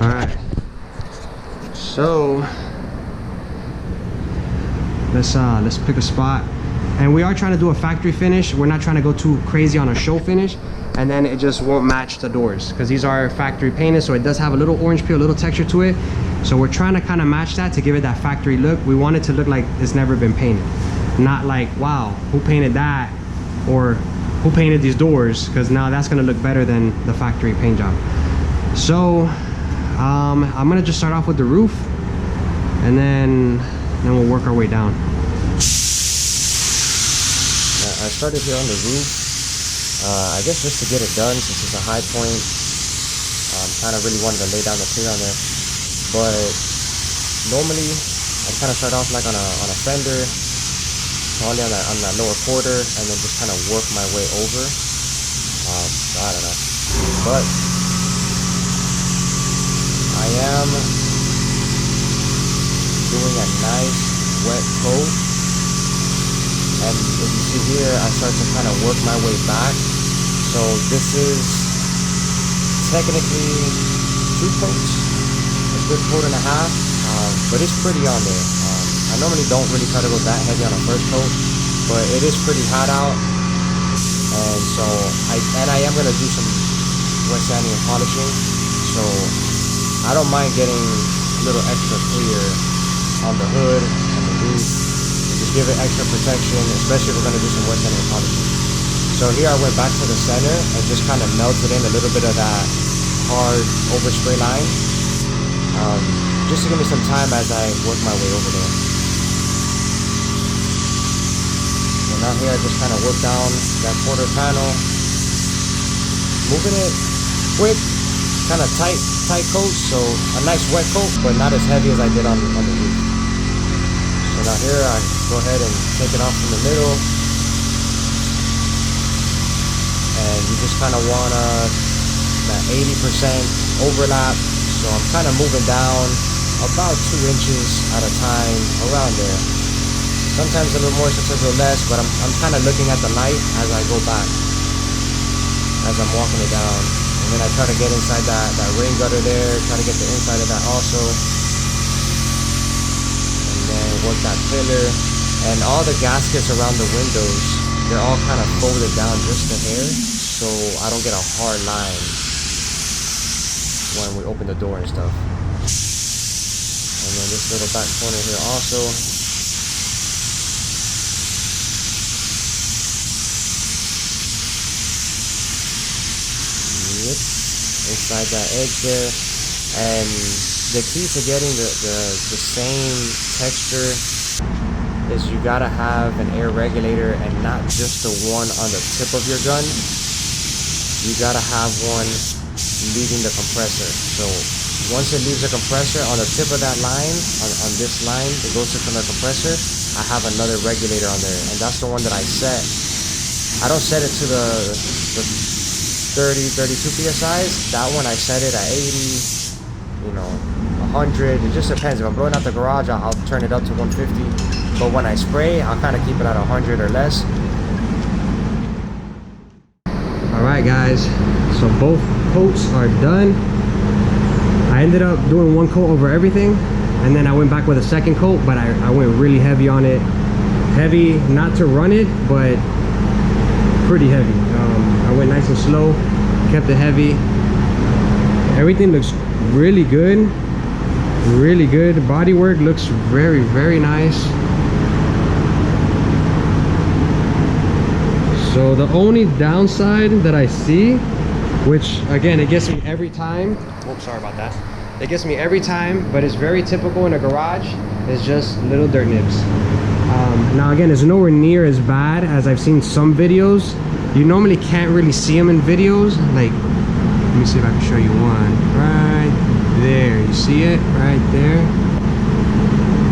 All right, so let's pick a spot, and we are trying to do a factory finish. We're not trying to go too crazy on a show finish, and then it just won't match the doors because these are factory painted, so it does have a little orange peel, a little texture to it. So we're trying to kind of match that to give it that factory look. We want it to look like it's never been painted, not like, wow, who painted that, or who painted these doors, because now that's going to look better than the factory paint job. So I'm going to just start off with the roof, and then we'll work our way down. I started here on the roof, I guess just to get it done since it's a high point. Kind of really wanted to lay down the clear on there, but normally I kind of start off like on a fender, probably on that lower quarter, and then just kind of work my way over. I don't know, but I am doing a nice wet coat, and as you see here, I start to kind of work my way back. So this is technically 2 coats, a good coat and a half, but it's pretty on there. I normally don't really try to go that heavy on a first coat, but it is pretty hot out, and so I am gonna do some wet sanding and polishing, so I don't mind getting a little extra clear on the hood and the roof. Just give it extra protection, especially if we're gonna do some wet sanding and polishing. So here I went back to the center and just kind of melted in a little bit of that hard overspray line, just to give me some time as I work my way over there. So now here I just kind of work down that quarter panel, moving it quick, kind of tight coat, so a nice wet coat, but not as heavy as I did on the roof. So now here I go ahead and take it off from the middle, and you just kind of want that 80% overlap. So I'm kind of moving down about 2 inches at a time, around there. Sometimes a little more, sometimes a little less, but I'm kind of looking at the light as I go back, as I'm walking it down. And then I try to get inside that rain gutter there, try to get the inside of that also. And then work that pillar. And all the gaskets around the windows, they're all kind of folded down just a hair, so I don't get a hard line when we open the door and stuff. And then this little back corner here also. Yep. Inside that edge there. And the key to getting the same texture is you gotta have an air regulator, and not just the one on the tip of your gun. You gotta have one leaving the compressor. So once it leaves the compressor, on the tip of that line, on this line that goes to the compressor, I have another regulator on there, and that's the one that I set. I don't set it to the 30, 32 PSIs. That one I set it at 80, 100. It just depends. If I'm blowing out the garage, I'll turn it up to 150. But when I spray, I'll kind of keep it at 100 or less. All right, guys. So both coats are done. I ended up doing 1 coat over everything, and then I went back with a 2nd coat, but I went really heavy on it. Heavy, not to run it, but pretty heavy. I went nice and slow, kept it heavy. Everything looks really good. Really good. Bodywork looks very, very nice. So the only downside that I see, which again, it gets me every time. Oops, sorry about that. It gets me every time, but it's very typical in a garage, is just little dirt nibs. Now again, it's nowhere near as bad as I've seen some videos. You normally can't really see them in videos. Like, let me see if I can show you one. Right there, you see it? Right there.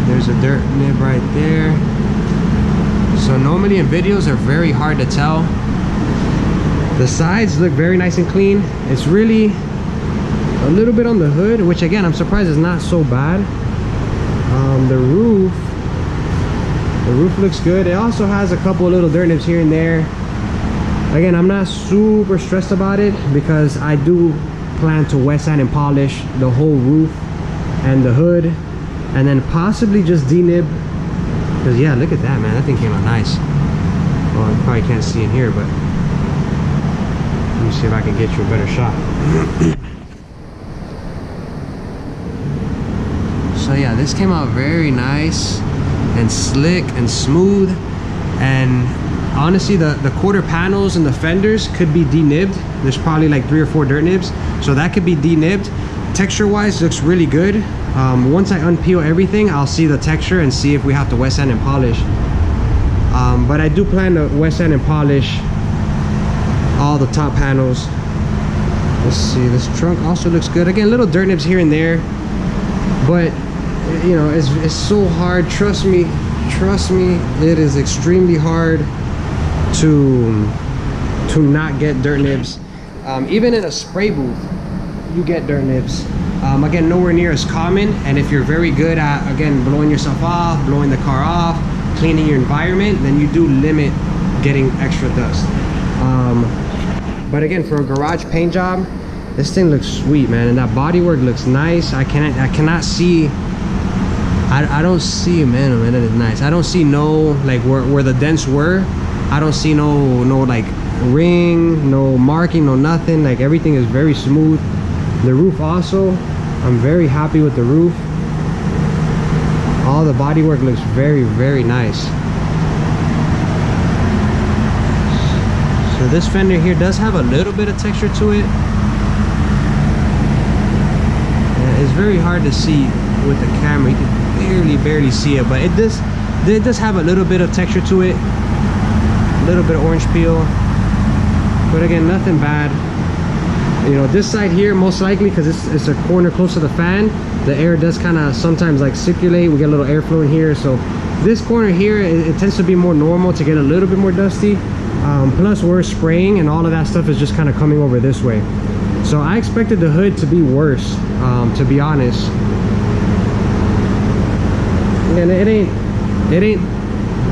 There's a dirt nib right there. So normally in videos they're very hard to tell. The sides look very nice and clean. It's really a little bit on the hood, which again, I'm surprised is not so bad. The roof looks good. It also has a couple of little dirt nibs here and there. Again, I'm not super stressed about it because I do plan to wet sand and polish the whole roof and the hood, and then possibly just denib. Because yeah, look at that, man, that thing came out nice. Well, you probably can't see in here, but let me see if I can get you a better shot. So yeah, this came out very nice and slick and smooth. And honestly, the quarter panels and the fenders could be denibbed. There's probably like 3 or 4 dirt nibs, so that could be denibbed. Texture wise, looks really good. Once I unpeel everything, I'll see the texture and see if we have to wet sand and polish. But I do plan to wet sand and polish all the top panels. Let's see, this trunk also looks good. Again, little dirt nibs here and there, but you know, it's so hard. Trust me, it is extremely hard to not get dirt nibs. Even in a spray booth, you get dirt nibs. Again, nowhere near as common, and if you're very good at, again, blowing yourself off, blowing the car off, cleaning your environment, then you do limit getting extra dust. But again, for a garage paint job, this thing looks sweet, man, and that bodywork looks nice. I cannot see, I don't see, man, that is nice. I don't see no, like where the dents were, I don't see no like ring, no marking, no nothing. Like everything is very smooth. The roof also, I'm very happy with the roof. All the bodywork looks very, very nice. So this fender here does have a little bit of texture to it. It's very hard to see with the camera. You can barely see it, but it does have a little bit of texture to it. A little bit of orange peel, but again, nothing bad. You know, this side here, most likely, because it's a corner close to the fan, the air does kind of sometimes like circulate. We get a little airflow in here, so this corner here, it tends to be more normal to get a little bit more dusty. Plus we're spraying and all of that stuff is just kind of coming over this way. So I expected the hood to be worse, to be honest. And it ain't,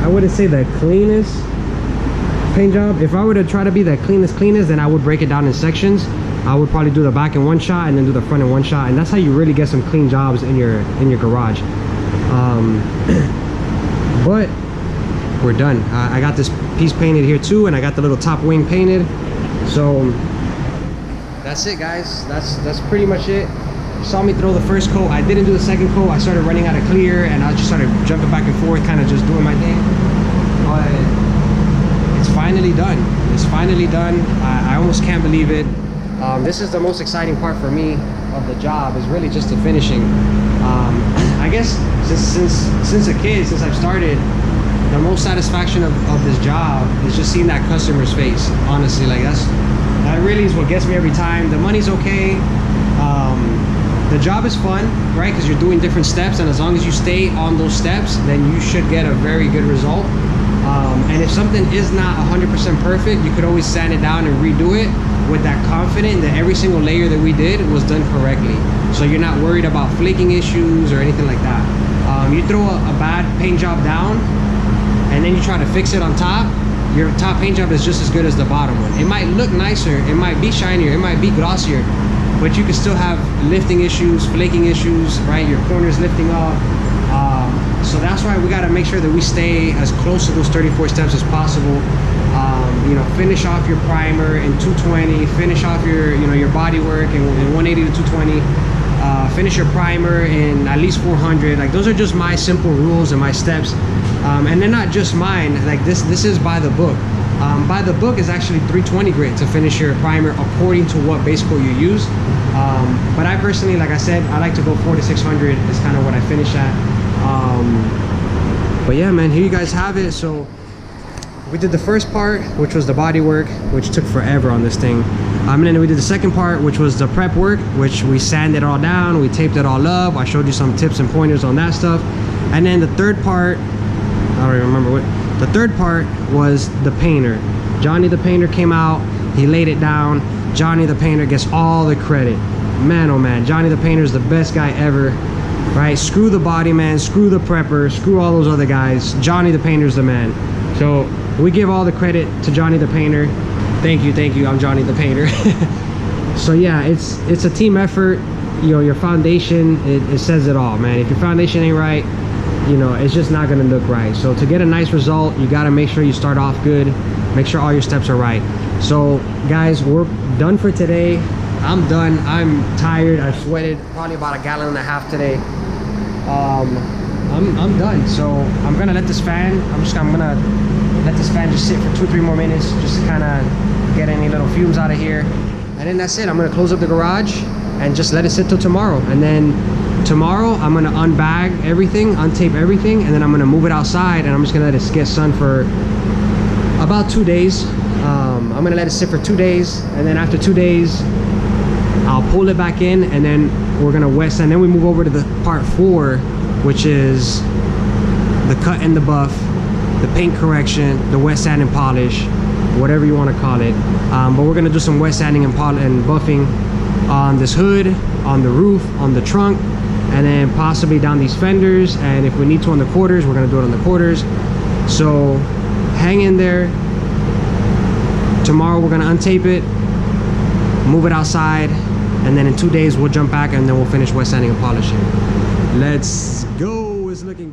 I wouldn't say the cleanest paint job. If I were to try to be the cleanest, then I would break it down in sections. I would probably do the back in one shot and then do the front in one shot, and that's how you really get some clean jobs in your garage. But we're done. I got this piece painted here too, and I got the little top wing painted. So that's it, guys. That's pretty much it. You saw me throw the first coat. I didn't do the second coat. I started running out of clear, and I just started jumping back and forth, kind of just doing my thing. But it's finally done. It's finally done. I almost can't believe it. This is the most exciting part for me of the job, is really just the finishing. I guess since a kid, since I've started, the most satisfaction of this job is just seeing that customer's face. Honestly, like that really is what gets me every time. The money's okay. The job is fun, right? Because you're doing different steps, and as long as you stay on those steps, then you should get a very good result. And if something is not 100% perfect, you could always sand it down and redo it with that confidence that every single layer that we did was done correctly. So you're not worried about flaking issues or anything like that. You throw a bad paint job down and then you try to fix it on top, your top paint job is just as good as the bottom one. It might look nicer, it might be shinier, it might be glossier, but you can still have lifting issues, flaking issues, right? Your corners lifting off. So that's why we got to make sure that we stay as close to those 34 steps as possible. You know, finish off your primer in 220, finish off your, you know, your body work in 180 to 220, finish your primer in at least 400. Like, those are just my simple rules and my steps. And they're not just mine. Like, this is by the book. By the book is actually 320 grit to finish your primer according to what base coat you use. But I personally, like I said, I like to go 400 to 600 is kind of what I finish at. But yeah, man, here you guys have it. So we did the first part, which was the body work, which took forever on this thing. And then we did the second part, which was the prep work, which we sanded it all down, we taped it all up. I showed you some tips and pointers on that stuff. And then the third part, I don't even remember what. The third part was the painter. Johnny the painter came out, he laid it down. Johnny the painter gets all the credit. Man, oh man, Johnny the painter is the best guy ever, right? Screw the body man, screw the prepper, screw all those other guys. Johnny the painter's the man. So we give all the credit to Johnny the painter. Thank you, I'm Johnny the painter. So yeah, it's a team effort. You know, your foundation, it says it all, man. If your foundation ain't right, you know, it's just not gonna look right. So to get a nice result, you gotta make sure you start off good, make sure all your steps are right. So guys, we're done for today. I'm done. I'm tired. I sweated probably about 1.5 gallons today. I'm done. So I'm gonna let this fan, I'm gonna let this fan just sit for 2-3 more minutes, just to kind of get any little fumes out of here, and then that's it. I'm gonna close up the garage and just let it sit till tomorrow. And then tomorrow I'm gonna unbag everything, untape everything, and then I'm gonna move it outside, and I'm just gonna let it get sun for about 2 days. I'm gonna let it sit for 2 days, and then after 2 days I'll pull it back in, and then we're gonna wet sand. Then we move over to the part 4, which is the cut and the buff, the paint correction, the wet sand and polish, whatever you want to call it. But we're gonna do some wet sanding and buffing on this hood, on the roof, on the trunk, and then possibly down these fenders, and if we need to on the quarters, we're gonna do it on the quarters. So hang in there. Tomorrow we're gonna untape it, move it outside, and then in 2 days we'll jump back and then we'll finish wet sanding and polishing. Let's go. It's looking